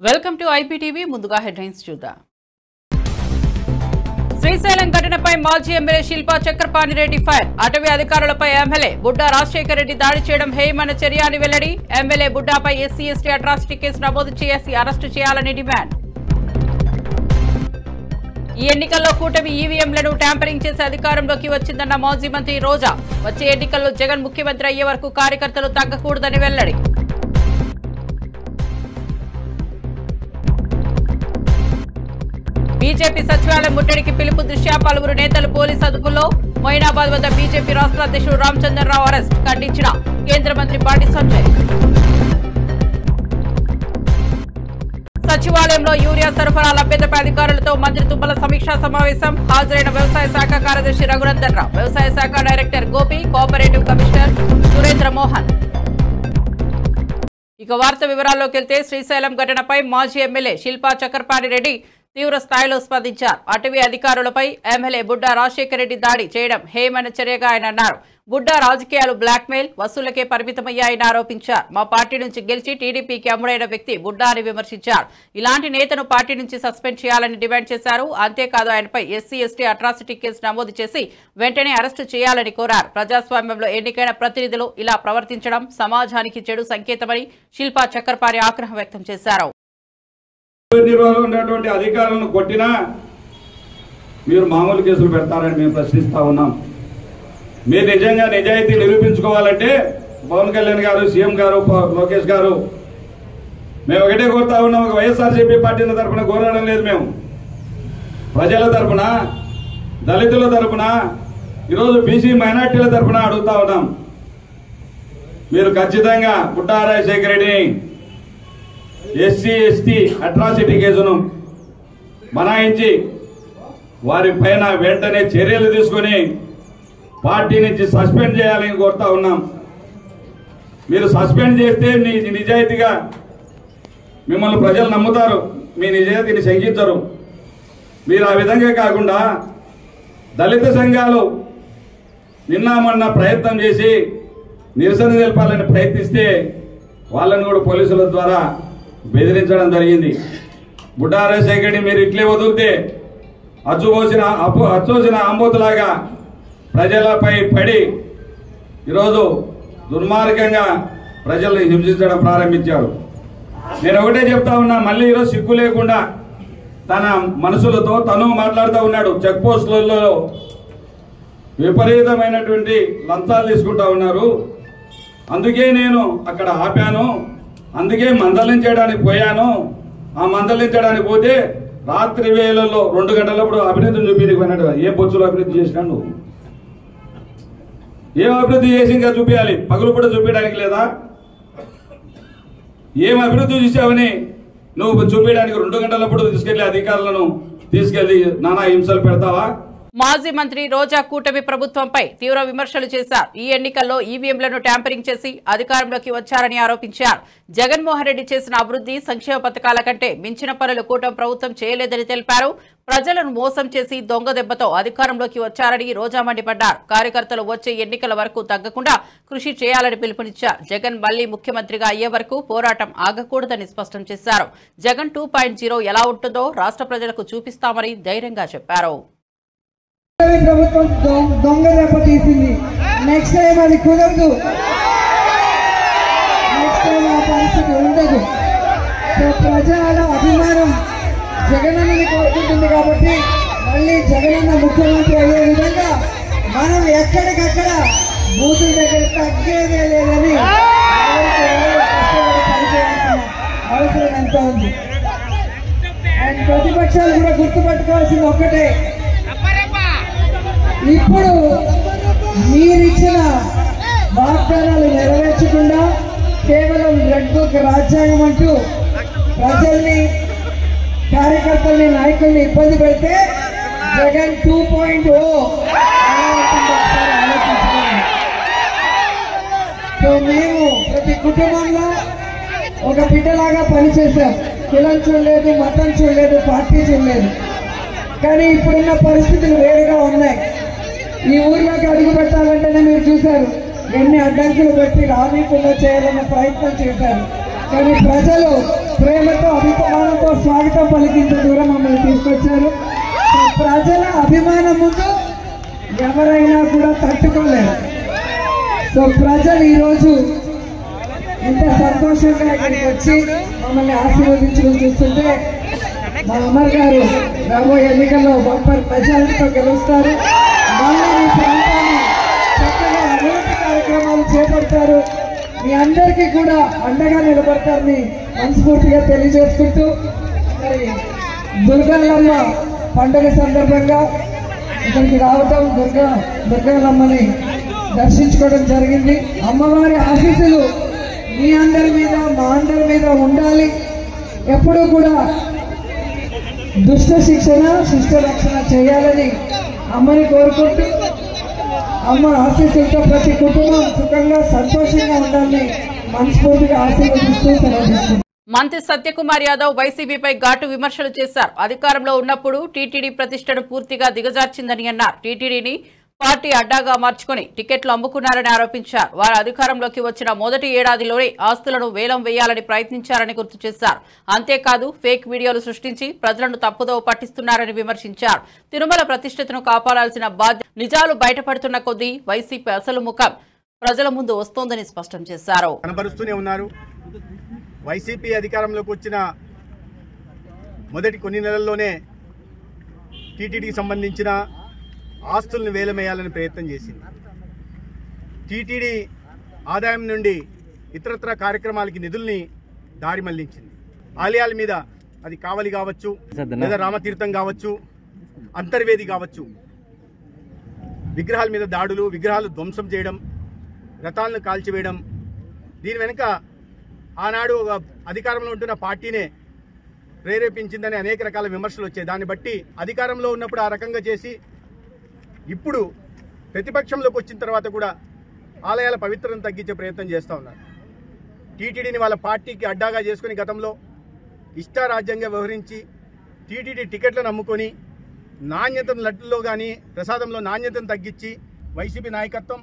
Welcome to IPTV. ముందుగా headlines చూద్దాం. శ్రీశైలం ఘటనపై మాజీ ఎమ్మెల్యే శిల్పా చక్రపాణిరెడ్డి ఫైర్. అటవీ అధికారులపై ఎమ్మెల్యే బుడ్డా రాజశేఖర్ రెడ్డి దాడి చేయడం హేయమైన చర్య అని వెల్లడి. ఎమ్మెల్యే బుడ్డాపై ఎస్సీ ఎస్టీ అట్రాసిటీ కేసు నమోదు చేసి అరెస్టు చేయాలని డిమాండ్. ఈ ఎన్నికల్లో కూటమి ఈవీఎంలను ట్యాంపరింగ్ చేసి అధికారంలోకి వచ్చిందన్న మాజీ మంత్రి రోజా. వచ్చే ఎన్నికల్లో జగన్ ముఖ్యమంత్రి అయ్యే వరకు కార్యకర్తలు తగ్గకూడదని వెల్లడి. బీజేపీ సచివాలయం ముట్టడికి పిలుపు దృష్ట్యా పలువురు నేతలు పోలీసు అదుపులో. మొయినాబాద్ వద్ద బీజేపీ రాష్ట్ర అధ్యక్షుడు రామచంద్రరావు అరెస్ట్. ఖండించిన కేంద్ర మంత్రి బండి సంజయ్. సచివాలయంలో యూరియా సరఫరా లభ్యతపై అధికారులతో మంత్రి తుమ్మల సమీక్షా సమావేశం. హాజరైన వ్యవసాయ శాఖ కార్యదర్శి రఘునందన్ రావు, వ్యవసాయ శాఖ director Gopi, cooperative commissioner Surendra Mohan. ఇక వార్త వివరాల్లోకి వెళ్తే శ్రీశైలం ఘటనపై మాజీ ఎమ్మెల్యే శిల్పా చక్రపాణిరెడ్డి తీవ్ర స్థాయిలో స్పందించారు. అటవీ అధికారులపై ఎమ్మెల్యే బుడ్డా రాజశేఖర్ రెడ్డి దాడి చేయడం హేయమైన చర్యగా ఆయన అన్నారు. బుడ్డా రాజకీయాలు బ్లాక్మెయిల్, వసూళ్లకే పరిమితమయ్యాయని ఆరోపించారు. మా పార్టీ నుంచి గెలిచి టీడీపీకి అమ్ముడైన వ్యక్తి బుడ్డా అని విమర్శించారు. ఇలాంటి నేతను పార్టీ నుంచి సస్పెండ్ చేయాలని డిమాండ్ చేశారు. అంతేకాదు ఆయనపై ఎస్సీ ఎస్టీ అట్రాసిటీ కేసు నమోదు చేసి వెంటనే అరెస్టు చేయాలని కోరారు. ప్రజాస్వామ్యంలో ఎన్నికైన ప్రతినిధులు ఇలా ప్రవర్తించడం సమాజానికి చెడు సంకేతమని శిల్పా చక్రపాణి ఆగ్రహం వ్యక్తం చేశారు. నిర్వహణలో ఉన్నటువంటి అధికారులను కొట్టినా మీరు మామూలు కేసులు పెడతారని మేము ప్రశ్నిస్తా ఉన్నాం. మీరు నిజంగా నిజాయితీ నిరూపించుకోవాలంటే పవన్ కళ్యాణ్ గారు, సీఎం గారు, లోకేష్ గారు, మేము ఒకటే కోరుతా ఉన్నాం. ఒక వైఎస్ఆర్సీపీ పార్టీ తరఫున కోరడం లేదు. మేము ప్రజల తరఫున, దళితుల తరఫున, ఈరోజు బీసీ మైనార్టీల తరఫున అడుగుతా ఉన్నాం. మీరు ఖచ్చితంగా బుడ్డా రాజశేఖర్ రెడ్డిని ఎస్సీ ఎస్టీ అట్రాసిటీ కేసును బనాయించి వారి పైన వెంటనే చర్యలు తీసుకుని పార్టీ నుంచి సస్పెండ్ చేయాలని కోరుతా ఉన్నాం. మీరు సస్పెండ్ చేస్తే నిజాయితీగా మిమ్మల్ని ప్రజలు నమ్ముతారు, మీ నిజాయితీని శంకించరు. మీరు ఆ విధంగా కాకుండా దళిత సంఘాలు నిన్న మొన్న ప్రయత్నం చేసి నిరసన తెలపాలని ప్రయత్నిస్తే వాళ్ళని కూడా పోలీసుల ద్వారా బెదిరించడం జరిగింది. బుడ్డా రాజశేఖర్ మీరు ఇట్లే వదిలితే అచ్చోసిన ఆంబోతులాగా ప్రజలపై పడి ఈరోజు దుర్మార్గంగా ప్రజల్ని హింసించడం ప్రారంభించారు. నేను ఒకటే చెప్తా ఉన్నా, మళ్ళీ ఈరోజు సిగ్గు లేకుండా తన మనసులతో తను మాట్లాడుతూ ఉన్నాడు. చెక్ పోస్టులలో విపరీతమైనటువంటి లంచాలు తీసుకుంటా ఉన్నారు. అందుకే నేను అక్కడ ఆపాను, అందుకే మందలించడానికి పోయాను. ఆ మందలించడానికి పోతే రాత్రి వేళల్లో 2 గంటలప్పుడు అభివృద్ధిని చూపించకపోయినాడు. ఏం బొచ్చులు అభివృద్ధి చేసినాడు? ఏం అభివృద్ధి చేసి ఇంకా చూపించాలి? పగులు కూడా చూపించడానికి లేదా? ఏం అభివృద్ధి చేసావని నువ్వు చూపించడానికి 2 గంటలప్పుడు తీసుకెళ్లి అధికారులను తీసుకెళ్లి నానా హింసలు పెడతావా? మాజీ మంత్రి రోజా కూటమి ప్రభుత్వంపై తీవ్ర విమర్శలు చేశారు. ఈ ఎన్నికల్లో ఈవీఎంలను ట్యాంపరింగ్ చేసి అధికారంలోకి వచ్చారని ఆరోపించారు. జగన్మోహన్ రెడ్డి చేసిన అభివృద్ధి సంక్షేమ పథకాల కంటే మించిన పనులు కూటమి ప్రభుత్వం చేయలేదని తెలిపారు. ప్రజలను మోసం చేసి దొంగ దెబ్బతో అధికారంలోకి వచ్చారని రోజా మండిపడ్డారు. కార్యకర్తలు వచ్చే ఎన్నికల వరకు తగ్గకుండా కృషి చేయాలని పిలుపునిచ్చారు. జగన్ మళ్లీ ముఖ్యమంత్రిగా అయ్యే వరకు పోరాటం ఆగకూడదని స్పష్టం చేశారు. జగన్ 2.0 ఎలా ఉంటుందో రాష్ట్ర ప్రజలకు చూపిస్తామని ధైర్యంగా చెప్పారు. ప్రభుత్వం దొంగ దెబ్బ తీసింది. నెక్స్ట్ టైం అది కుదరదు, నెక్స్ట్ టైం ఆ పరిస్థితి ఉండదు. సో ప్రజల అభిమానం జగనన్నని కోరుకుంటుంది కాబట్టి మళ్ళీ జగనన్న ముఖ్యమంత్రి అయ్యే విధంగా మనం ఎక్కడికక్కడ బూతుల దగ్గర తగ్గేదే లేదని పనిచేయాల్సిన అవసరం ఎంత ఉంది. అండ్ ప్రతిపక్షాలు కూడా గుర్తుపట్టుకోవాల్సింది ఒక్కటే, ఇప్పుడు మీరిచ్చిన వాగ్దానాలు నెరవేర్చకుండా కేవలం రెడ్ బుక్ రాజ్యాంగం అంటూ ప్రజల్ని, కార్యకర్తల్ని, నాయకుల్ని ఇబ్బంది పెడితే జగన్ 2.0 సో మేము ప్రతి కుటుంబంలో ఒక బిడ్డలాగా పనిచేశాం. కులం చూడలేదు, మతం చూడలేదు, పార్టీ చూడలేదు. కానీ ఇప్పుడున్న పరిస్థితులు వేరుగా ఉన్నాయి. ఈ ఊర్లోకి అడుగు పెట్టాలంటేనే మీరు చూశారు ఎన్ని అడ్డంకులు పెట్టి రానీకుండా చేయాలనే ప్రయత్నం చేశారు. కానీ ప్రజలు ప్రేమతో అభిప్రాయం స్వాగతం పలికింత దూరం మమ్మల్ని తీసుకొచ్చారు. ప్రజల అభిమానం ముందు ఎవరైనా కూడా తట్టుకోలేరు. సో ప్రజలు ఈరోజు ఇంత సంతోషంగా ఇక్కడికి వచ్చి మమ్మల్ని ఆశీర్వదించడం చూస్తుంటే మా అమర్ గారు రాబోయే ఎన్నికల్లో బంపర్ మెజారిటీతో గెలుస్తారు. మళ్ళీ మీ ప్రాంతాన్ని చక్కగా అభివృద్ధి కార్యక్రమాలు చేపడతారు. మీ అందరికీ కూడా అండగా నిలబడతారని మనస్ఫూర్తిగా తెలియజేసుకుంటూ, మరి దుర్గాలమ్మ పండుగ సందర్భంగా ఇక్కడికి రావటం, దుర్గాలమ్మని దర్శించుకోవడం జరిగింది. అమ్మవారి ఆశీస్సులు మీ అందరి మీద, మా అందరి మీద ఉండాలి. ఎప్పుడూ కూడా దుష్ట శిక్షణ, శిష్ట రక్షణ చేయాలని అమ్మని కోరుకుంటూ, అమ్మ ఆశీస్సులతో ప్రతి కుటుంబం సుఖంగా సంతోషంగా ఉండాలని మనస్ఫూర్తిగా ఆశీర్వదిస్తూ సెలవుస్తున్నాం. మంత్రి సత్యకుమార్ యాదవ్ వైసీపీపై ఘాటు విమర్శలు చేశారు. అధికారంలో ఉన్నప్పుడు టీటీడీ ప్రతిష్టను పూర్తిగా దిగజార్చిందని అన్నారు. టీటీడీని పార్టీ అడ్డాగా మార్చుకుని టికెట్లు అమ్ముకున్నారని ఆరోపించారు. వారు అధికారంలోకి వచ్చిన మొదటి ఏడాదిలోనే ఆస్తులను వేలం వేయాలని ప్రయత్నించారని గుర్తు చేశారు. అంతేకాదు ఫేక్ వీడియోలు సృష్టించి ప్రజలను తప్పుదోవ పట్టిస్తున్నారని విమర్శించారు. తిరుమల ప్రతిష్టతను కాపాడాల్సిన బాధ్యత నిజాలు బయటపడుతున్న కొద్దీ వైసీపీ అసలు ముఖం ప్రజల ముందు వస్తోందని స్పష్టం చేశారు. వైసీపీ అధికారంలోకి వచ్చిన మొదటి కొన్ని నెలల్లోనే టీటీడీకి సంబంధించిన ఆస్తులను వేలమేయాలని ప్రయత్నం చేసింది. టీటీడీ ఆదాయం నుండి ఇతరత్ర కార్యక్రమాలకి నిధుల్ని దారి మళ్లించింది. ఆలయాల మీద, అది కావలి కావచ్చు, లేదా రామతీర్థం కావచ్చు, అంతర్వేది కావచ్చు, విగ్రహాల మీద దాడులు, విగ్రహాలు ధ్వంసం చేయడం, రథాలను కాల్చివేయడం, దీని వెనుక ఆనాడు ఒక అధికారంలో ఉంటున్న పార్టీనే ప్రేరేపించిందని అనేక రకాల విమర్శలు వచ్చాయి. దాన్ని బట్టి అధికారంలో ఉన్నప్పుడు ఆ రకంగా చేసి, ఇప్పుడు ప్రతిపక్షంలోకి వచ్చిన తర్వాత కూడా ఆలయాల పవిత్రతను తగ్గించే ప్రయత్నం చేస్తూ ఉన్నారు. టీటీడీని వాళ్ళ పార్టీకి అడ్డాగా చేసుకుని గతంలో ఇష్టారాజ్యంగా వ్యవహరించి టీటీడీ టికెట్లను అమ్ముకొని నాణ్యతను లడ్డులో కానీ ప్రసాదంలో నాణ్యతను తగ్గించి వైసీపీ నాయకత్వం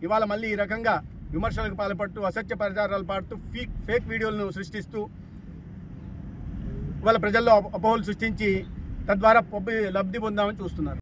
ఇవాళ మళ్ళీ ఈ రకంగా విమర్శలకు పాల్పడుతూ, అసత్య ప్రచారాలు పాడుతూ, ఫేక్ వీడియోలను సృష్టిస్తూ వాళ్ళ ప్రజల్లో అపోహలు సృష్టించి తద్వారా లబ్ధి పొందామని చూస్తున్నారు.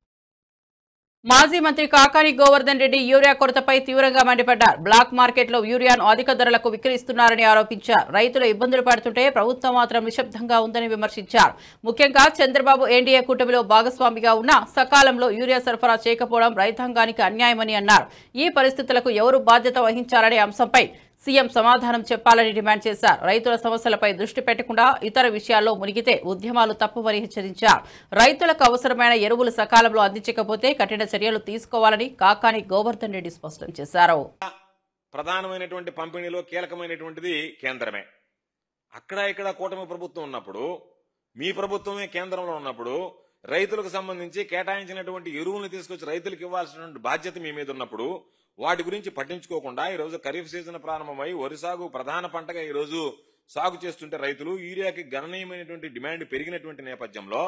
మాజీ మంత్రి కాకాని గోవర్ధన్ రెడ్డి యూరియా కొరతపై తీవ్రంగా మండిపడ్డారు. బ్లాక్ మార్కెట్లో యూరియాను అధిక ధరలకు విక్రయిస్తున్నారని ఆరోపించారు. రైతులు ఇబ్బందులు పడుతుంటే ప్రభుత్వం మాత్రం నిశ్శబ్దంగా ఉందని విమర్శించారు. ముఖ్యంగా చంద్రబాబు ఎన్డీఏ కూటమిలో భాగస్వామిగా ఉన్న సకాలంలో యూరియా సరఫరా చేయకపోవడం రైతాంగానికి అన్యాయమని అన్నారు. ఈ పరిస్థితులకు ఎవరు బాధ్యత వహించాలనే అంశంపై సీఎం సమాధానం చెప్పాలని డిమాండ్ చేశారు. రైతుల సమస్యలపై దృష్టి పెట్టకుండా ఇతర విషయాల్లో మునిగితే ఉద్యమాలు తప్పవని హెచ్చరించారు. రైతులకు అవసరమైన ఎరువులు సకాలంలో అందించకపోతే కఠిన చర్యలు తీసుకోవాలని కాకాని గోవర్ధన్ రెడ్డి స్పష్టం చేశారు. ప్రధానమైనటువంటి పంపిణీలో కీలకమైనటువంటిది కేంద్రమే. అక్కడ ఇక్కడ కూటమి ప్రభుత్వం ఉన్నప్పుడు, మీ ప్రభుత్వమే కేంద్రంలో ఉన్నప్పుడు, రైతులకు సంబంధించి కేటాయించినటువంటి ఎరువులను తీసుకొచ్చి రైతులకు ఇవ్వాల్సినటువంటి బాధ్యత మీ మీద ఉన్నప్పుడు వాటి గురించి పట్టించుకోకుండా ఈరోజు ఖరీఫ్ సీజన్ ప్రారంభమై వరి సాగు ప్రధాన పంటగా ఈరోజు సాగు చేస్తుంటే రైతులు యూరియాకి గణనీయమైనటువంటి డిమాండ్ పెరిగినటువంటి నేపథ్యంలో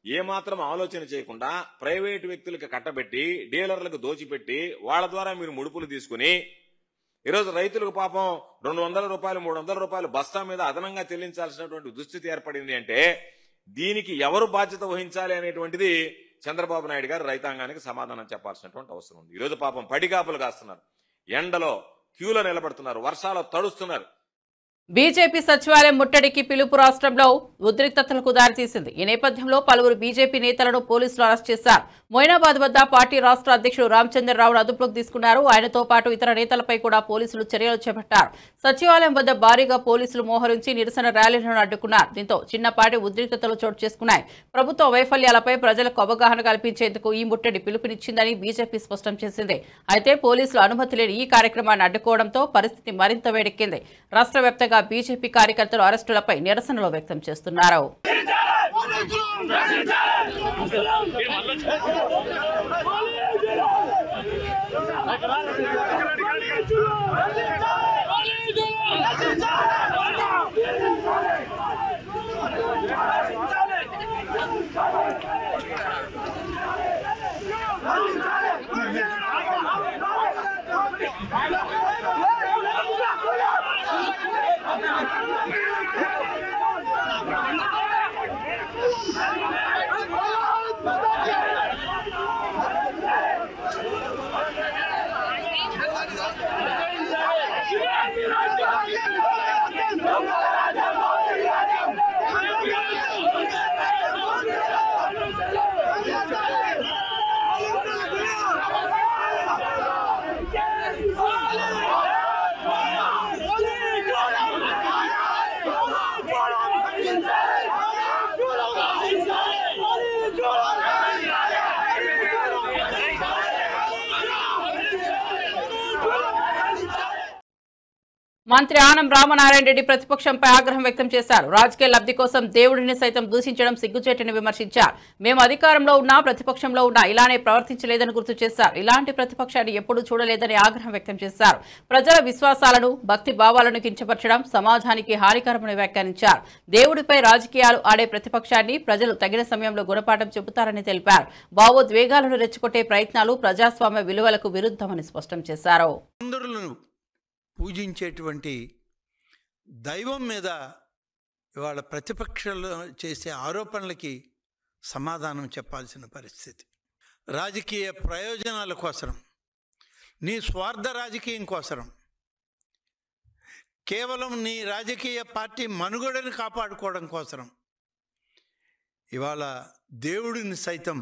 ఏమాత్రం ఆలోచన చేయకుండా ప్రైవేటు వ్యక్తులకు కట్టబెట్టి డీలర్లకు దోచిపెట్టి వాళ్ళ ద్వారా మీరు ముడుపులు తీసుకుని ఈరోజు రైతులకు పాపం 200 రూపాయలు 300 రూపాయలు బస్తా మీద అదనంగా చెల్లించాల్సినటువంటి దుస్థితి ఏర్పడింది. అంటే దీనికి ఎవరు బాధ్యత వహించాలి అనేటువంటిది చంద్రబాబు నాయుడు గారు రైతాంగానికి సమాధానం చెప్పాల్సినటువంటి అవసరం ఉంది. ఈరోజు పాపం పడిగాపులు కాస్తున్నారు, ఎండలో క్యూలో నిలబడుతున్నారు, వర్షాలు తడుస్తున్నారు. బీజేపీ సచివాలయం ముట్టడికి పిలుపు రాష్ట్రంలో ఉద్రిక్తతలకు దారితీసింది. ఈ నేపథ్యంలో పలువురు బీజేపీ నేతలను పోలీసులు అరెస్ట్ చేశారు. మొయినాబాద్ వద్ద పార్టీ రాష్ట్ర అధ్యక్షుడు రామచంద్రరావును అదుపులోకి తీసుకున్నారు. ఆయనతో పాటు ఇతర నేతలపై కూడా పోలీసులు చర్యలు చేపట్టారు. సచివాలయం వద్ద భారీగా పోలీసులు మోహరించి నిరసన ర్యాలీలను అడ్డుకున్నారు. దీంతో చిన్నపాటి ఉద్రిక్తతలు చోటు చేసుకున్నాయి. ప్రభుత్వ వైఫల్యాలపై ప్రజలకు అవగాహన కల్పించేందుకు ఈ ముట్టడి పిలుపునిచ్చిందని బీజేపీ స్పష్టం చేసింది. అయితే పోలీసులు అనుమతి లేని ఈ కార్యక్రమాన్ని అడ్డుకోవడంతో పరిస్థితి మరింత వేడెక్కింది. రాష్ట్ర వ్యాప్తంగా బీజేపీ కార్యకర్తలు అరెస్టులపై నిరసనలు వ్యక్తం చేస్తున్నారు. మంత్రి ఆనం రామనారాయణ రెడ్డి ప్రతిపక్షంపై ఆగ్రహం వ్యక్తం చేశారు. రాజకీయ లబ్ధి కోసం దేవుడిని సైతం దూషించడం సిగ్గుచేటని విమర్శించారు. మేము అధికారంలో ఉన్నా ప్రతిపక్షంలో ఉన్నా ఇలానే ప్రవర్తించలేదని గుర్తు చేశారు. ఇలాంటి ప్రతిపక్షాన్ని ఎప్పుడూ చూడలేదని ఆగ్రహం వ్యక్తం చేశారు. ప్రజల విశ్వాసాలను భక్తి భావాలను కించపరచడం సమాజానికి హానికరమని వ్యాఖ్యానించారు. దేవుడిపై రాజకీయాలు ఆడే ప్రతిపక్షాన్ని ప్రజలు తగిన సమయంలో గుణపాఠం చెబుతారని తెలిపారు. భావోద్వేగాలను రెచ్చగొట్టే ప్రయత్నాలు ప్రజాస్వామ్య విలువలకు విరుద్ధమని స్పష్టం చేశారు. పూజించేటువంటి దైవం మీద ఇవాళ ప్రతిపక్షాలు చేసే ఆరోపణలకి సమాధానం చెప్పాల్సిన పరిస్థితి. రాజకీయ ప్రయోజనాల కోసం, నీ స్వార్థ రాజకీయం కోసం, కేవలం నీ రాజకీయ పార్టీ మనుగడను కాపాడుకోవడం కోసం ఇవాళ దేవుడిని సైతం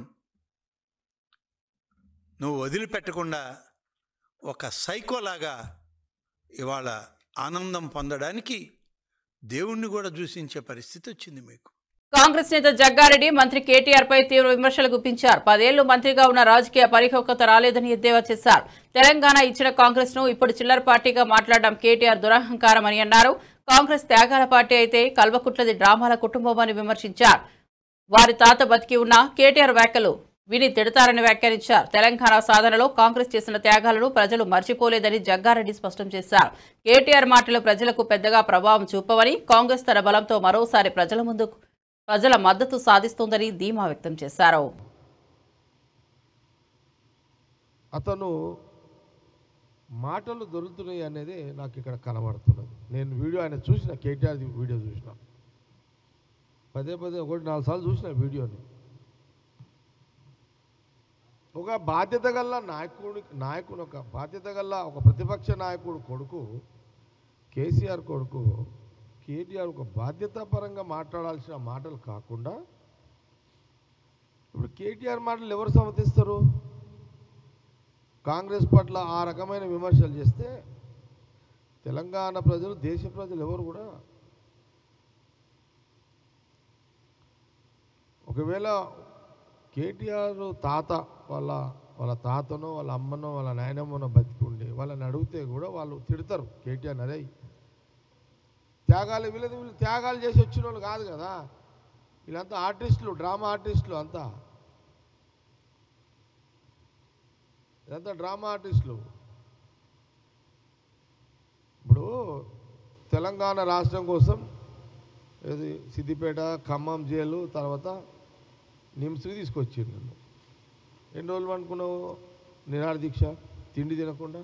నువ్వు వదిలిపెట్టకుండా ఒక సైకోలాగా ఇవాళ ఆనందం పొందడానికి దేవుణ్ణి కూడా దూషించే పరిస్థితి వచ్చింది మీకు. కాంగ్రెస్ నేత జగ్గారెడ్డి మంత్రి కేటీఆర్ పై తీవ్ర విమర్శలు గుప్పించారు. 10 ఏళ్లు మంత్రిగా ఉన్న రాజకీయ పరిపక్వత రాలేదని ఎద్దేవా చేశారు. తెలంగాణ ఇచ్చిన కాంగ్రెస్ ను ఇప్పుడు చిల్లర పార్టీగా మాట్లాడడం కేటీఆర్ దురహంకారమని అన్నారు. కాంగ్రెస్ త్యాగాల పార్టీ అయితే కల్వకుట్లది డ్రామాల కుటుంబమని విమర్శించారు. వారి తాత బతికి ఉన్న కేటీఆర్ వ్యాఖ్యలు విని తిడతారని వ్యాఖ్యానించారు. తెలంగాణ సాధనలో కాంగ్రెస్ చేసిన త్యాగాలను ప్రజలు మర్చిపోలేదని జగ్గారెడ్డి స్పష్టం చేశారు. కేటీఆర్ మాటలు ప్రజలకు పెద్దగా ప్రభావం చూపవని, కాంగ్రెస్ తన బలంతో మరోసారి ప్రజల మద్దతు సాధిస్తుందని ధీమా వ్యక్తం చేశారు. అతను మాటలు దొరుకుతున్నాయి అనేది నాకు ఇక్కడ కనబడుతున్నది. నేను వీడియో ఆయన చూసిన, కేటీఆర్ వీడియో చూసిన, పదే 4 సార్లు చూసిన వీడియోని. ఒక బాధ్యత గల నాయకుడు ఒక బాధ్యత గల ఒక ప్రతిపక్ష నాయకుడు కొడుకు కేసీఆర్ కొడుకు కేటీఆర్ ఒక బాధ్యతాపరంగా మాట్లాడాల్సిన మాటలు కాకుండా ఇప్పుడు కేటీఆర్ మాటలు ఎవరు సమర్థిస్తారు? కాంగ్రెస్ పట్ల ఆ రకమైన విమర్శలు చేస్తే తెలంగాణ ప్రజలు, దేశ ప్రజలు ఎవరు కూడా ఒకవేళ కేటీఆర్ తాత వాళ్ళ తాతనో వాళ్ళ అమ్మనో వాళ్ళ నాయనమ్మనో బతికి ఉండి వాళ్ళని అడిగితే కూడా వాళ్ళు తిడతారు కేటీఆర్. అదే వీళ్ళు త్యాగాలు చేసి వచ్చిన వాళ్ళు కాదు కదా, వీళ్ళంతా ఆర్టిస్టులు, డ్రామా ఆర్టిస్టులు, ఇదంతా డ్రామా ఆర్టిస్టులు. ఇప్పుడు తెలంగాణ రాష్ట్రం కోసం ఇది సిద్దిపేట, ఖమ్మం జైలు, తర్వాత నిమ్స్కి తీసుకొచ్చిండు. నన్ను ఎన్ని రోజులు అనుకున్నావు నిరాహార దీక్ష, తిండి తినకుండా?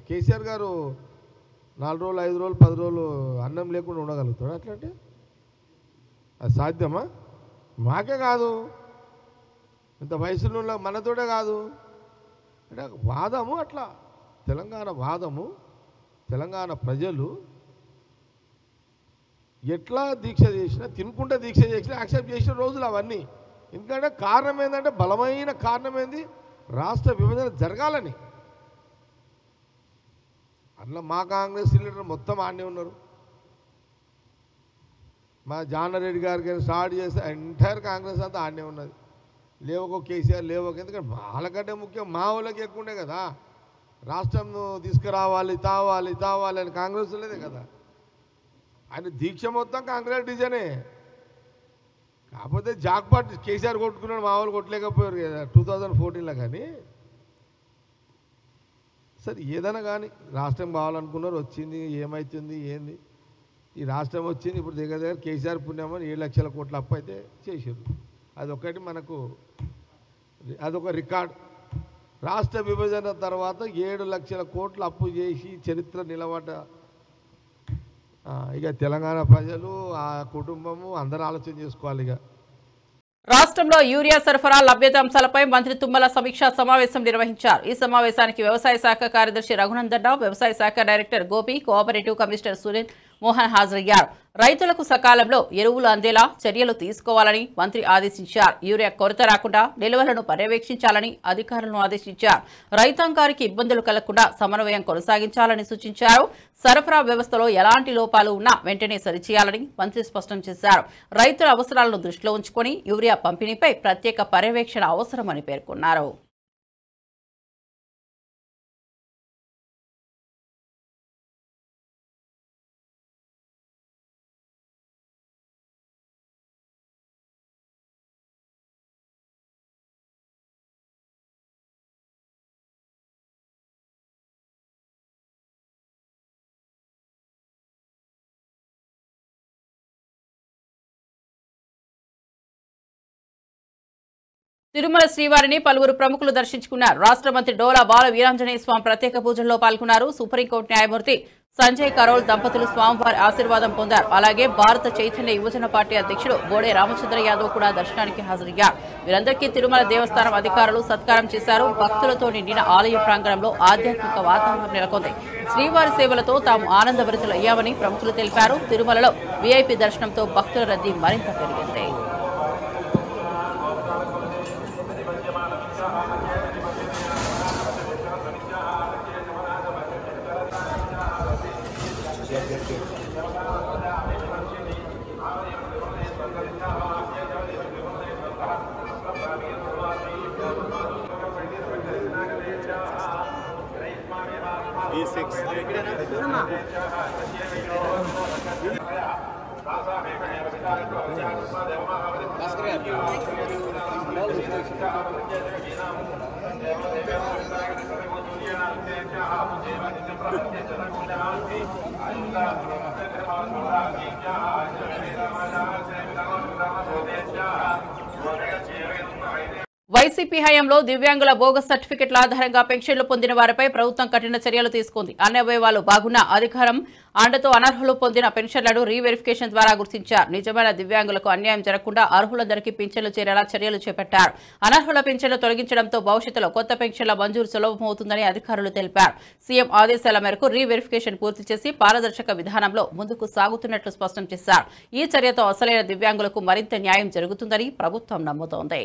కేసీఆర్ గారు 4 రోజులు, 5 రోజులు, 10 రోజులు అన్నం లేకుండా ఉండగలుగుతాడు అట్లంటే? అది సాధ్యమా? మాకే కాదు, ఇంత వయసులో మనతోటే కాదు. అంటే వాదము అట్లా, తెలంగాణ వాదము, తెలంగాణ ప్రజలు ఎట్లా దీక్ష చేసినా, తినుకుంటే దీక్ష చేసినా యాక్సెప్ట్ చేసిన రోజులు అవన్నీ. ఎందుకంటే కారణం ఏంటంటే, బలమైన కారణం ఏంది, రాష్ట్ర విభజన జరగాలని. అట్లా మా కాంగ్రెస్ లీడర్ మొత్తం ఆడనే ఉన్నారు. మా జానారెడ్డి గారికి స్టార్ట్ చేస్తే ఎంటైర్ కాంగ్రెస్ అంతా ఆడనే ఉన్నది. లేవకో కేసీఆర్ లేవకో, ఎందుకంటే వాళ్ళకంటే ముఖ్యం మా వాళ్ళకి ఎక్కువ ఉండే కదా. రాష్ట్రం తీసుకురావాలి, తావాలి అని కాంగ్రెస్ లేదే కదా. ఆయన దీక్ష మొత్తం కాంగ్రెస్ డిజైనే. కాకపోతే జాక్పాట్ కేసీఆర్ కొట్టుకున్నాడు, మా వాళ్ళు కొట్టలేకపోయారు కదా 2014లో. కానీ సరే ఏదైనా కానీ రాష్ట్రం కావాలనుకున్నారు, వచ్చింది. ఏమవుతుంది ఏంది, ఈ రాష్ట్రం వచ్చింది. ఇప్పుడు దగ్గర కేసీఆర్ పుణ్యమని 7 లక్షల కోట్ల అప్పు అయితే చేసారు. అదొకటి మనకు, అదొక రికార్డ్. రాష్ట్ర విభజన తర్వాత 7 లక్షల కోట్ల అప్పు చేసి చరిత్ర నిలబడ్డ ఇక తెలంగాణ ప్రజలు, ఆ కుటుంబము అందరూ ఆలోచన చేసుకోవాలి. ఇక రాష్ట్రంలో యూరియా సరఫరా లభ్యత అంశాలపై మంత్రి తుమ్మల సమీక్షా సమావేశం నిర్వహించారు. ఈ సమావేశానికి వ్యవసాయ శాఖ కార్యదర్శి రఘునందన్ రావు, వ్యవసాయ శాఖ director Gopi, cooperative commissioner Sunil Mohan హాజరయ్యారు. రైతులకు సకాలంలో ఎరువులు అందేలా చర్యలు తీసుకోవాలని మంత్రి ఆదేశించారు. యూరియా కొరత రాకుండా నిల్వలను పర్యవేక్షించాలని అధికారులను ఆదేశించారు. రైతాంగానికి ఇబ్బందులు కలగకుండా సమన్వయం కొనసాగించాలని సూచించారు. సరఫరా వ్యవస్థలో ఎలాంటి లోపాలు ఉన్నా వెంటనే సరిచేయాలని మంత్రి స్పష్టం చేశారు. రైతుల అవసరాలను దృష్టిలో ఉంచుకొని యూరియా పంపిణీపై ప్రత్యేక పర్యవేక్షణ అవసరమని పేర్కొన్నారు. తిరుమల శ్రీవారిని పలువురు ప్రముఖులు దర్శించుకున్నారు. రాష్ట్ర మంత్రి డోలా బాల వీరాంజనేయ స్వామి ప్రత్యేక పూజల్లో పాల్గొన్నారు. సుప్రీంకోర్టు న్యాయమూర్తి సంజయ్ కరోల్ దంపతులు స్వామివారి ఆశీర్వాదం పొందారు. అలాగే భారత చైతన్య యువజన పార్టీ అధ్యక్షుడు బోడే రామచంద్ర యాదవ్ కూడా దర్శనానికి హాజరయ్యారు. వీరందరికీ తిరుమల దేవస్థానం అధికారులు సత్కారం చేశారు. భక్తులతో నిండిన ఆలయ ప్రాంగణంలో ఆధ్యాత్మిక వాతావరణం నెలకొంది. శ్రీవారి సేవలతో తాము ఆనందభరితులయ్యామని ప్రముఖులు తెలిపారు. తిరుమలలో వీఐపీ దర్శనంతో భక్తుల రద్దీ మరింత పెరిగింది. వైసీపీ హయాంలో దివ్యాంగుల బోగస్ సర్టిఫికెట్ల ఆధారంగా పెన్షన్లు పొందిన వారిపై ప్రభుత్వం కఠిన చర్యలు తీసుకుంది. అన్ని అవయవాలు బాగున్న అధికారం అండతో అనర్హులు పొందిన పెన్షన్లను రీవెరిఫికేషన్ ద్వారా గుర్తించారు. నిజమైన దివ్యాంగులకు అన్యాయం జరగకుండా అర్హులందరికీ పింఛన్లు చేరేలా చర్యలు చేపట్టారు. అనర్హుల పింఛన్లు తొలగించడంతో భవిష్యత్తులో కొత్త పెన్షన్ల మంజూరు సులభమవుతుందని అధికారులు తెలిపారు. సీఎం ఆదేశాల మేరకు రీవెరిఫికేషన్ పూర్తి చేసి పారదర్శక విధానంలో ముందుకు సాగుతున్నట్లు స్పష్టం చేశారు. ఈ చర్యతో అసలైన దివ్యాంగులకు మరింత న్యాయం జరుగుతుందని ప్రభుత్వం నమ్ముతోంది.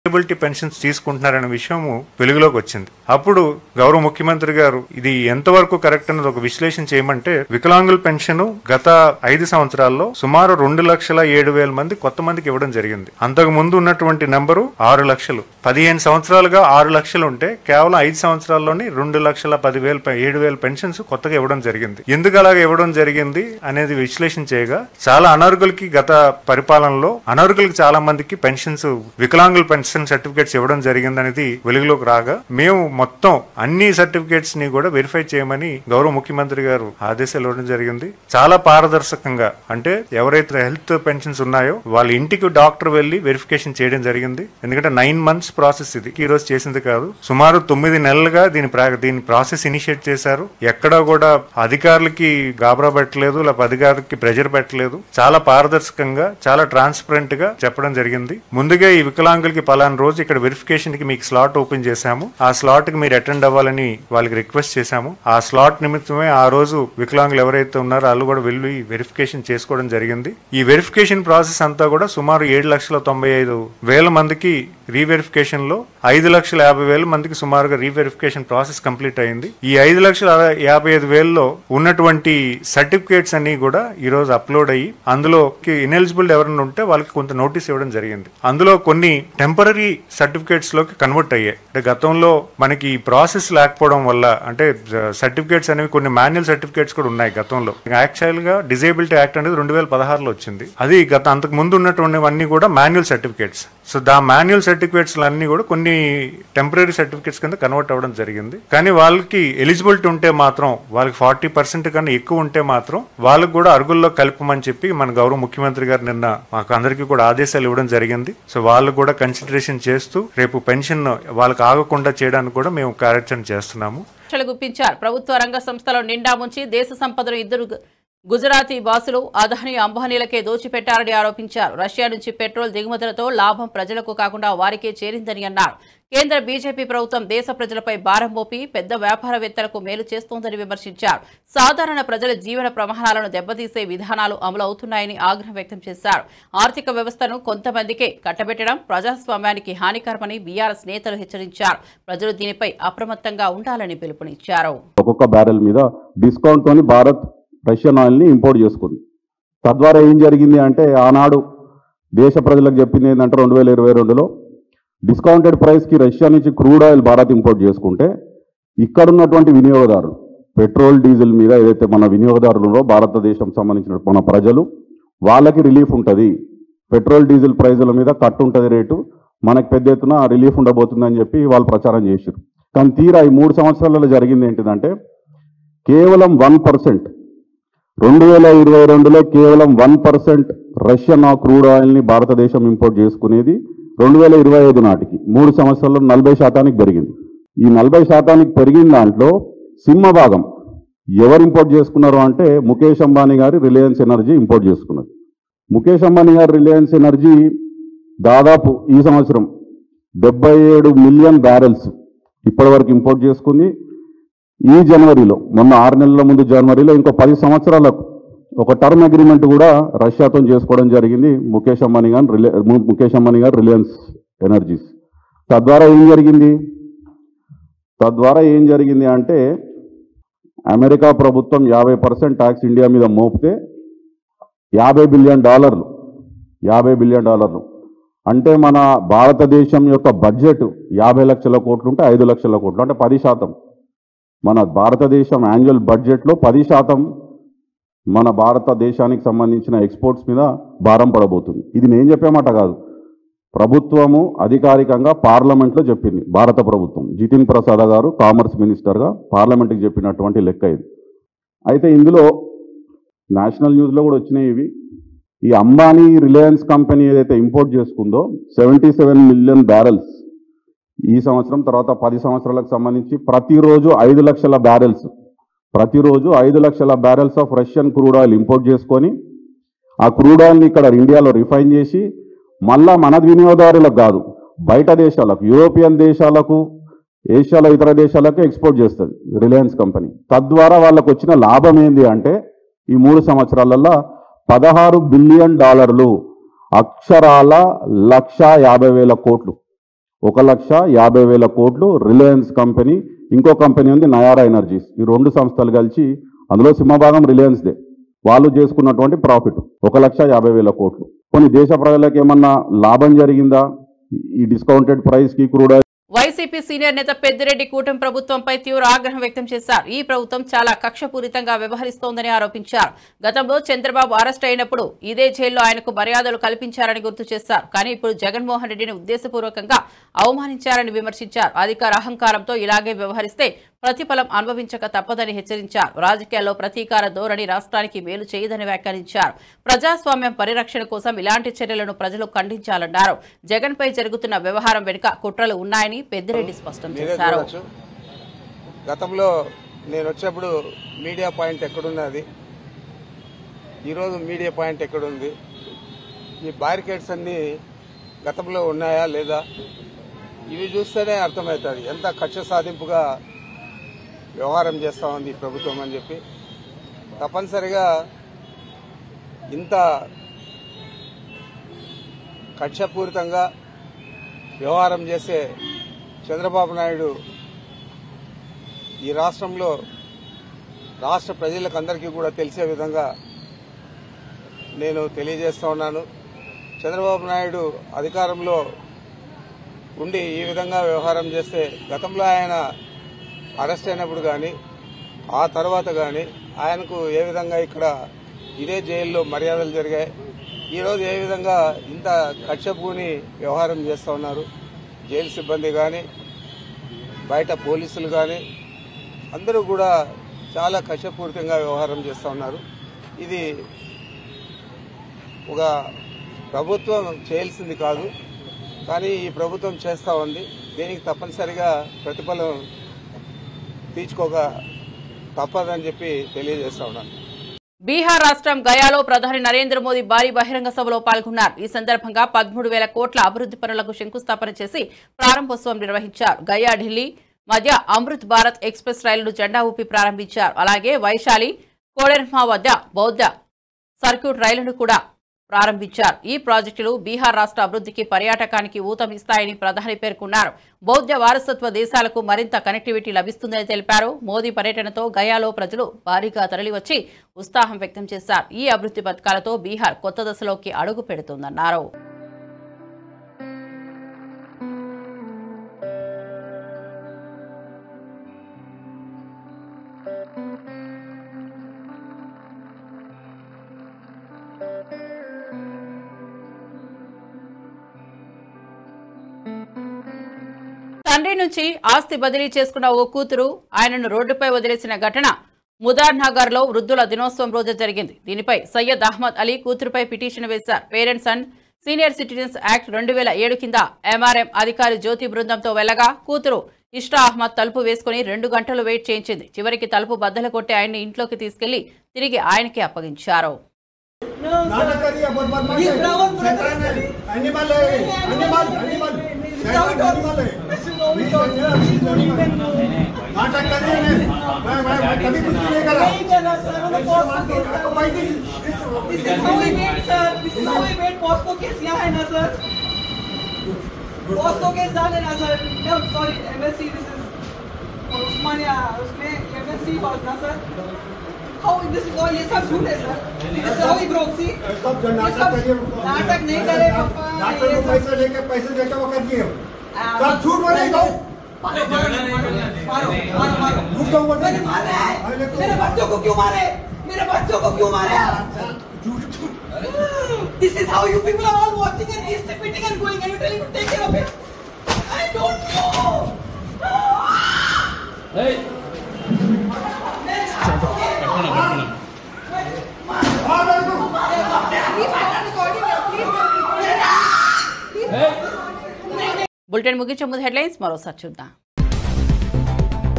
డిజబిలిటీ పెన్షన్స్ తీసుకుంటున్నారనే విషయము వెలుగులోకి వచ్చింది. అప్పుడు గౌరవ ముఖ్యమంత్రి గారు ఇది ఎంతవరకు కరెక్ట్ అన్నది ఒక విశ్లేషణ చేయమంటే, వికలాంగుల పెన్షన్ గత 5 సంవత్సరాల్లో సుమారు 2,07,000 మంది కొత్త మందికి ఇవ్వడం జరిగింది. అంతకు ముందు ఉన్నటువంటి నెంబరు 6 లక్షలు. 15 సంవత్సరాలుగా 6 లక్షలు ఉంటే కేవలం 5 సంవత్సరాల్లోనే 2,10,7,000 పెన్షన్స్ కొత్తగా ఇవ్వడం జరిగింది. ఎందుకు అలాగే ఇవ్వడం జరిగింది అనేది విశ్లేషణ చేయగా, చాలా అనర్హులకి గత పరిపాలనలో అనర్హులకి చాలా మందికి పెన్షన్స్ వికలాంగుల పెన్షన్ సర్టిఫికేట్స్ ఇవ్వడం జరిగింది అనేది వెలుగులోకి రాగా, మేము మొత్తం అన్ని సర్టిఫికేట్స్ ని కూడా వెరిఫై చేయమని గౌరవ ముఖ్యమంత్రి గారు ఆదేశాలు ఇవ్వడం జరిగింది. చాలా పారదర్శకంగా, అంటే ఎవరైతే హెల్త్ పెన్షన్స్ ఉన్నాయో వాళ్ళ ఇంటికి డాక్టర్ వెళ్లి వెరిఫికేషన్ చేయడం జరిగింది. ఎందుకంటే 9 months ప్రాసెస్ ఇది, ఈ రోజు చేసింది కాదు. సుమారు 9 నెలలుగా దీని ప్రాసెస్ ఇనిషియేట్ చేశారు. ఎక్కడా కూడా అధికారులకి గాబరా పెట్టలేదు, లేకపోతే అధికారులకి ప్రెజర్ పెట్టలేదు. చాలా పారదర్శకంగా, చాలా ట్రాన్స్పరెంట్ గా చెప్పడం జరిగింది. ముందుగా ఈ వికలాంగులకి పలానా రోజు ఇక్కడ వెరిఫికేషన్ కి మీకు స్లాట్ ఓపెన్ చేశాము, ఆ స్లాట్ కి మీరు అటెండ్ అవ్వాలని వాళ్ళకి రిక్వెస్ట్ చేశాము. ఆ స్లాట్ నిమిత్తమే ఆ రోజు వికలాంగులు ఎవరైతే ఉన్నారో వాళ్ళు కూడా వెళ్ళి వెరిఫికేషన్ చేసుకోవడం జరిగింది. ఈ వెరిఫికేషన్ ప్రాసెస్ అంతా కూడా సుమారు 7,95,000 మందికి రీవెరిఫికేషన్ లో 5,50,000 మందికి సుమారుగా రీవెరిఫికేషన్ ప్రాసెస్ కంప్లీట్ అయింది. ఈ 5,55,000లో ఉన్నటువంటి సర్టిఫికేట్స్ అన్ని కూడా ఈ రోజు అప్లోడ్ అయ్యి, అందులో ఇనెలిజిబుల్ ఎవరైనా ఉంటే వాళ్ళకి కొంత నోటీస్ ఇవ్వడం జరిగింది. అందులో కొన్ని టెంపరరీ సర్టిఫికేట్స్ లోకి కన్వర్ట్ అయ్యాయి. అంటే గతంలో మనకి ప్రాసెస్ లేకపోవడం వల్ల, అంటే సర్టిఫికేట్స్ అనేవి కొన్ని మాన్యువల్ సర్టిఫికేట్స్ కూడా ఉన్నాయి గతంలో. యాక్చువల్ గా డిజేబిలిటీ యాక్ట్ అనేది 2016లో వచ్చింది. అది అంతకు ముందు ఉన్నటువంటివన్నీ కూడా manual certificates. So manual certificates అన్ని కూడా కొన్ని టెంపరరీ సర్టిఫికేట్స్ కింద కన్వర్ట్ అవ్వడం జరిగింది. కానీ వాళ్ళకి ఎలిజిబిలిటీ ఉంటే మాత్రం, వాళ్ళకి 40% కన్నా ఎక్కువ ఉంటే మాత్రం వాళ్ళకి కూడా అర్హుల్లో కలపమని చెప్పి మన గౌరవ ముఖ్యమంత్రి గారు నిన్న మాకు అందరికీ కూడా ఆదేశాలు ఇవ్వడం జరిగింది. సో వాళ్ళు కూడా కన్సిడరేషన్ చేస్తూ రేపు పెన్షన్ వాళ్ళకి ఆగకుండా చేయడానికి కూడా మేము కార్యాచరణ చేస్తున్నాము. గుప్పించారు. ప్రభుత్వ రంగ సంస్థలో నిండా ముంచి దేశ సంపదను ఇద్దరు గుజరాతీ బాసులు అదానీ అంబానీలకే దోచిపెట్టారని ఆరోపించారు. రష్యా నుంచి పెట్రోల్ దిగుమతులతో లాభం ప్రజలకు కాకుండా వారికే చేరిందని అన్నారు. కేంద్ర బీజేపీ ప్రభుత్వం దేశ ప్రజలపై భారం మోపి పెద్ద వ్యాపారవేత్తలకు మేలు చేస్తోందని విమర్శించారు. సాధారణ ప్రజల జీవన ప్రమాణాలను దెబ్బతీసే విధానాలు అమలు అవుతున్నాయని ఆగ్రహం వ్యక్తం చేశారు. ఆర్థిక వ్యవస్థను కొంతమందికే కట్టబెట్టడం ప్రజాస్వామ్యానికి హానికరమని బీఆర్ఎస్ నేతలు హెచ్చరించారు. ప్రజలు దీనిపై అప్రమత్తంగా ఉండాలని పిలుపునిచ్చారు. ఒక్కొక్క బ్యారెల్ మీద డిస్కౌంట్ తోని భారత్ రష్యన్ ఆయిల్ని ఇంపోర్ట్ చేసుకుంది. తద్వారా ఏం జరిగింది అంటే, ఆనాడు దేశ ప్రజలకు చెప్పింది ఏంటంటే 2022లో డిస్కౌంటెడ్ ప్రైస్కి రష్యా నుంచి క్రూడ్ ఆయిల్ భారత్ ఇంపోర్ట్ చేసుకుంటే, ఇక్కడున్నటువంటి వినియోగదారులు పెట్రోల్ డీజిల్ మీద ఏదైతే మన వినియోగదారులు ఉన్నారో భారతదేశం సంబంధించిన మన ప్రజలు, వాళ్ళకి రిలీఫ్ ఉంటుంది. పెట్రోల్ డీజిల్ ప్రైజుల మీద కట్ ఉంటుంది రేటు, మనకు పెద్ద ఎత్తున రిలీఫ్ ఉండబోతుందని చెప్పి వాళ్ళు ప్రచారం చేశారు. కానీ తీరా ఈ 3 సంవత్సరాలలో జరిగింది ఏంటిదంటే, కేవలం 1%, 2022లో కేవలం 1% రష్యన్ క్రూడ్ ఆయిల్ని భారతదేశం ఇంపోర్ట్ చేసుకునేది. 2025 నాటికి 3 సంవత్సరాల్లో 40% పెరిగింది. ఈ 40% పెరిగిన దాంట్లో సింహ భాగం ఎవరు ఇంపోర్ట్ చేసుకున్నారు అంటే ముఖేష్ అంబానీ గారి రిలయన్స్ ఎనర్జీ ఇంపోర్ట్ చేసుకున్నది. ముఖేష్ అంబానీ గారి రిలయన్స్ ఎనర్జీ దాదాపు ఈ సంవత్సరం 77 మిలియన్ బ్యారెల్స్ ఇప్పటివరకు ఇంపోర్ట్ చేసుకుంది. ఈ జనవరిలో, మొన్న 6 నెలల ముందు జనవరిలో ఇంకో 10 సంవత్సరాలకు ఒక టర్మ్ అగ్రిమెంట్ కూడా రష్యాతో చేసుకోవడం జరిగింది ముఖేష్ అంబానీ గారు రిలయన్స్ ఎనర్జీస్. తద్వారా ఏం జరిగింది అంటే అమెరికా ప్రభుత్వం 50% ట్యాక్స్ ఇండియా మీద మోపితే $50 బిలియన్ అంటే మన భారతదేశం యొక్క బడ్జెట్ 50 లక్షల కోట్లు ఉంటే 5 లక్షల కోట్లు అంటే 10%. మన భారతదేశం యాన్యువల్ బడ్జెట్లో 10% మన భారతదేశానికి సంబంధించిన ఎక్స్పోర్ట్స్ మీద భారం పడబోతుంది. ఇది నేను చెప్పే మాట కాదు, ప్రభుత్వము అధికారికంగా పార్లమెంట్లో చెప్పింది. భారత ప్రభుత్వం జితిన్ ప్రసాద్ గారు కామర్స్ మినిస్టర్గా పార్లమెంట్కి చెప్పినటువంటి లెక్క ఇది. అయితే ఇందులో నేషనల్ న్యూస్లో కూడా వచ్చినాయి ఇవి. ఈ అంబానీ రిలయన్స్ కంపెనీ ఏదైతే ఇంపోర్ట్ చేసుకుందో 77 మిలియన్ బ్యారెల్స్ ఈ సంవత్సరం, తర్వాత 10 సంవత్సరాలకు సంబంధించి ప్రతిరోజు 5 లక్షల barrels of Russian crude oil import చేసుకొని ఆ క్రూడ్ ఆయిల్ని ఇక్కడ ఇండియాలో రిఫైన్ చేసి మళ్ళా మన వినియోగదారులకు కాదు, బయట దేశాలకు, యూరోపియన్ దేశాలకు, ఏషియాలో ఇతర దేశాలకు ఎక్స్పోర్ట్ చేస్తుంది రిలయన్స్ కంపెనీ. తద్వారా వాళ్ళకు వచ్చిన లాభం ఏంది అంటే ఈ 3 సంవత్సరాలలో $16 బిలియన్, అక్షరాల 1,50,000 కోట్లు, 1,50,000 కోట్లు రిలయన్స్ కంపెనీ. ఇంకో కంపెనీ ఉంది నయారా ఎనర్జీస్. ఈ 2 సంస్థలు కలిసి, అందులో సింహభాగం రిలయన్స్దే, వాళ్ళు చేసుకున్నటువంటి ప్రాఫిట్ 1,50,000 కోట్లు. కొన్ని దేశ ప్రజలకు ఏమన్నా లాభం జరిగిందా ఈ డిస్కౌంటెడ్ ప్రైస్కి క్రూడ్ ఆయిల్? వైసీపీ సీనియర్ నేత పెద్దిరెడ్డి కూటమి ప్రభుత్వంపై తీవ్ర ఆగ్రహం వ్యక్తం చేశారు. ఈ ప్రభుత్వం చాలా కక్షపూరితంగా వ్యవహరిస్తోందని ఆరోపించారు. గతంలో చంద్రబాబు అరెస్ట్ అయినప్పుడు ఇదే జైల్లో ఆయనకు మర్యాదలు కల్పించారని గుర్తు చేశారు. కానీ ఇప్పుడు జగన్మోహన్ రెడ్డిని ఉద్దేశపూర్వకంగా అవమానించారని విమర్శించారు. అధికార అహంకారంతో ఇలాగే వ్యవహరిస్తే ప్రతిఫలం అనుభవించక తప్పదని హెచ్చరించారు. రాజకీయాల్లో ప్రతీకార ధోరణి రాష్ట్రానికి మేలు చేయదని వ్యాఖ్యానించారు. ప్రజాస్వామ్యం పరిరక్షణ కోసం ఇలాంటి చర్యలను ప్రజలు ఖండించాలన్నారు. జగన్పై జరుగుతున్న వ్యవహారం వెనుక కుట్రలు ఉన్నాయని పెద్దిరెడ్డి స్పష్టం చేశారు. గతంలో నేను వచ్చినప్పుడు మీడియా పాయింట్ ఎక్కడున్నది, ఈరోజు మీడియా పాయింట్ ఎక్కడుంది? ఈ బ్యారికేడ్స్ అన్నీ గతంలో ఉన్నాయా లేదా? ఇవి చూస్తేనే అర్థమవుతుంది ఎంత కక్ష సాధింపుగా వ్యవహారం చేస్తూ ఉంది ఈ ప్రభుత్వం అని చెప్పి. తప్పనిసరిగా ఇంత కక్షపూరితంగా వ్యవహారం చేసే చంద్రబాబు నాయుడు ఈ రాష్ట్రంలో రాష్ట్ర ప్రజలకు అందరికీ కూడా తెలిసే విధంగా నేను తెలియజేస్తా ఉన్నాను. చంద్రబాబు నాయుడు అధికారంలో ఉండి ఈ విధంగా వ్యవహారం చేస్తే గతంలో ఆయన అరెస్ట్ అయినప్పుడు కానీ ఆ తర్వాత కానీ ఆయనకు ఏ విధంగా ఇక్కడ ఇదే జైల్లో మర్యాదలు జరిగాయి, ఈరోజు ఏ విధంగా ఇంత కక్షపూని వ్యవహారం చేస్తూ ఉన్నారు. జైలు సిబ్బంది కానీ బయట పోలీసులు కానీ అందరూ కూడా చాలా కక్షపూరితంగా వ్యవహారం చేస్తూ ఉన్నారు. ఇది ఒక ప్రభుత్వం చేయాల్సింది కాదు, కానీ ఈ ప్రభుత్వం చేస్తూ ఉంది. దీనికి తప్పనిసరిగా ప్రతిఫలం తీర్చుకోక తప్పదని చెప్పి తెలియజేస్తా ఉన్నాను. బీహార్ రాష్ట్రం గయాలో ప్రధాని నరేంద్ర మోదీ భారీ బహిరంగ సభలో పాల్గొన్నారు. ఈ సందర్భంగా 13,000 కోట్ల అభివృద్ధి పనులకు శంకుస్థాపన చేసి ప్రారంభోత్సవం నిర్వహించారు. గయా ఢిల్లీ మధ్య అమృత్ భారత్ ఎక్స్ప్రెస్ రైలును జెండా ఊపి ప్రారంభించారు. అలాగే వైశాలి కోడెర్మా వద్ద బౌద్ధ సర్క్యూట్ రైలును కూడా ప్రారంభించారు. ఈ ప్రాజెక్టులు బీహార్ రాష్ట్ర అభివృద్ధికి పర్యాటకానికి ఊతమిస్తాయని ప్రధాని పేర్కొన్నారు. బౌద్ధ వారసత్వ దేశాలకు మరింత కనెక్టివిటీ లభిస్తుందని తెలిపారు. మోదీ పర్యటనతో గయాలో ప్రజలు భారీగా తరలివచ్చి ఉత్సాహం వ్యక్తం చేశారు. ఈ అభివృద్ధి పథకాలతో బీహార్ కొత్త దశలోకి అడుగు పెడుతుందన్నారు. తండ్రి నుంచి ఆస్తి బదిలీ చేసుకున్న ఓ కూతురు ఆయనను రోడ్డుపై వదిలేసిన ఘటన ముదార్ లో వృద్ధుల దినోత్సవం రోజు జరిగింది. దీనిపై సయ్యద్ అహ్మద్ అలీ కూతురుపై పిటిషన్ వేశారు. Parents and senior citizens act 2007 కింద ఎంఆర్ఎం అధికారి జ్యోతి బృందంతో వెళ్లగా కూతురు ఇష్రా అహ్మద్ తలుపు వేసుకుని 2 గంటలు వెయిట్ చేయించింది. చివరికి తలుపు బద్దలు కొట్టి ఆయన్ని ఇంట్లోకి తీసుకెళ్లి తిరిగి ఆయనకే అప్పగించారు. पोस्को केस डाले ना sir, sorry MSc, this is Osmania, उसमें एमएससी बात ना सर. हाउ दिस इज ये सब झूठ है sir. This is how he broke सी सब नाटक नहीं करे पापा. नाटक में पैसे लेके वो कर दिए सब झूठ बोले तो मारो मैंने मार रहा है. मेरे बच्चों को क्यों मारे, मेरे बच्चों को क्यों मारे. This is how you people are all watching and he's repeating and going and you're telling to take care of him. I don't know. Hey. Bulletin ముగించే ముందు హెడ్లైన్స్ మరోసారి చూద్దాం.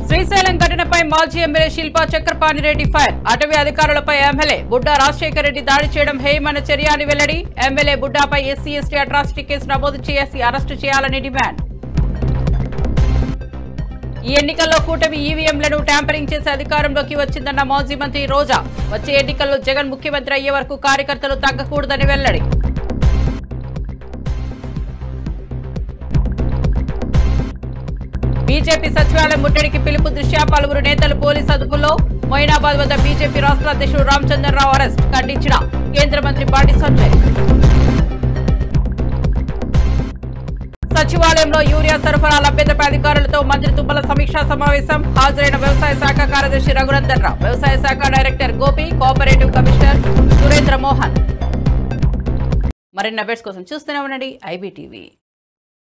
శ్రీశైలం ఘటనపై మాజీ ఎమ్మెల్యే శిల్పా చక్రపాణి రెడ్డి ఫైర్. అటవీ అధికారులపై ఎమ్మెల్యే బుడ్డా రాజశేఖర రెడ్డి దాడి చేయడం హేయమైన చర్య అని వెల్లడి. ఎమ్మెల్యే బుడ్డాపై ఎస్సీ ఎస్టీ అట్రాసిటీ కేసు నమోదు చేసి అరెస్టు చేయాలని డిమాండ్. ఈ ఎన్నికల్లో కూటమి ఈవీఎంలను ట్యాంపరింగ్ చేసే అధికారంలోకి వచ్చిందన్న మాజీ మంత్రి రోజా. వచ్చే ఎన్నికల్లో జగన్ ముఖ్యమంత్రి అయ్యే వరకు కార్యకర్తలు తగ్గకూడదని వెల్లడి. బీజేపీ సచివాలయం ముట్టడికి పిలుపు దృష్ట్యా పలువురు నేతలు పోలీసు అదుపులో. మొయినాబాద్ వద్ద బీజేపీ రాష్ట్ర అధ్యక్షుడు రామచంద్రరావు అరెస్ట్. ఖండించిన కేంద్ర మంత్రి పాటి సంజయ్. సచివాలయంలో యూరియా సరఫరా లభ్యతపై అధికారులతో మంత్రి తుమ్మల సమీక్షా సమావేశం. హాజరైన వ్యవసాయ శాఖ కార్యదర్శి రఘునందన్ రావు, వ్యవసాయ శాఖ director Gopi, cooperative commissioner Surendra Mohan. మరిన్ని అప్డేట్స్ కోసం చూస్తూనే ఉండండి IBTV.